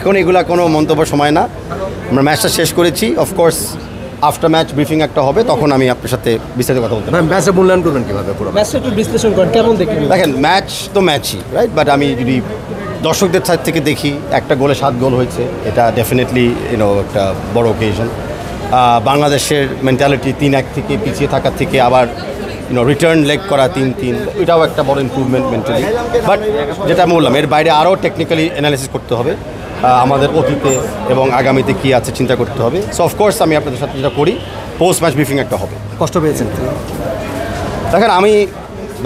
এখন এগুলা কোনো মন্তব্য সময় না, আমরা ম্যাচটা শেষ করেছি। অফকোর্স আফটার ম্যাচ ব্রিফিং একটা হবে, তখন আমি আপনার সাথে বিস্তারিত কথা বলতে পারবো। ম্যাচে মূল্যায়ন করবেন কীভাবে? পুরো ম্যাচটা একটু বিশ্লেষণ করেন, কেমন দেখবেন? দেখেন, ম্যাচ তো ম্যাচই, রাইট, বাট আমি যদি দর্শকদের সাইড থেকে দেখি, একটা গোলে 7 গোল হয়েছে, এটা ডেফিনেটলি একটা বড় অকেশন। বাংলাদেশের মেন্টালিটি 3-1 থেকে পিছিয়ে থাকার থেকে আবার রিটার্ন লেগ করা 3-3, এটাও একটা বড় ইমপ্রুভমেন্ট মেন্টালি। বাট যেটা আমি বললাম, এর বাইরে আরও টেকনিক্যালি অ্যানালিসিস করতে হবে, আমাদের অতীতে এবং আগামীতে কী আছে চিন্তা করতে হবে। সো অফকোর্স আমি আপনাদের সাথে যেটা করি, পোস্ট ম্যাচ ব্রিফিং একটা হবে। কষ্ট পেয়েছেন? দেখেন, আমি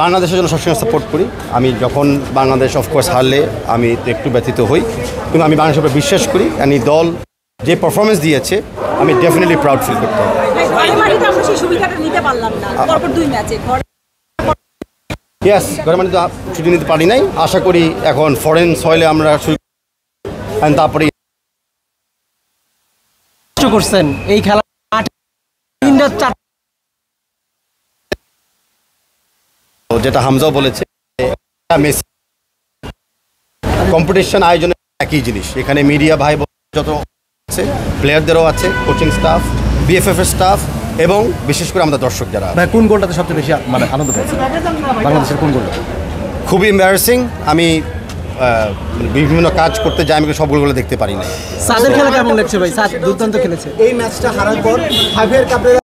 বাংলাদেশের জন্য সবসময় সাপোর্ট করি। আমি যখন বাংলাদেশ অফকোর্স হারলে আমি একটু ব্যথিত হই, কিন্তু আমি বাংলাদেশের উপর বিশ্বাস করি। অ্যান্ড এই দল যে পারফরমেন্স দিয়েছে, আমি ডেফিনেটলি প্রাউড ফিল করতে হবে। ইয়েস, ঘরে মানে তো ছুটি নিতে পারি নাই। আশা করি এখন ফরেন সয়েলে আমরা তারপরে করছেন এই খেলা যেটা হামজাও বলেছে, কম্পিটিশন আয়োজনের একই জিনিস। এখানে মিডিয়া ভাই যত আছে, প্লেয়ারদেরও আছে, কোচিং স্টাফ, বিএফএফ এর স্টাফ এবং বিশেষ করে আমাদের দর্শক যারা। ভাই, কোন গোলটাতে সবচেয়ে বেশি আনন্দ পেয়েছেন? বাংলাদেশের কোন গোলটা? খুবই এম্বারাসিং। আমি বিভিন্ন কাজ করতে যাই, আমি সব গোলগুলো দেখতে পারি না। সাদের খেলা কেমন লাগছে ভাই? সাদ দুর্দান্ত খেলেছে। এই ম্যাচটা হারার পর 5 কাপে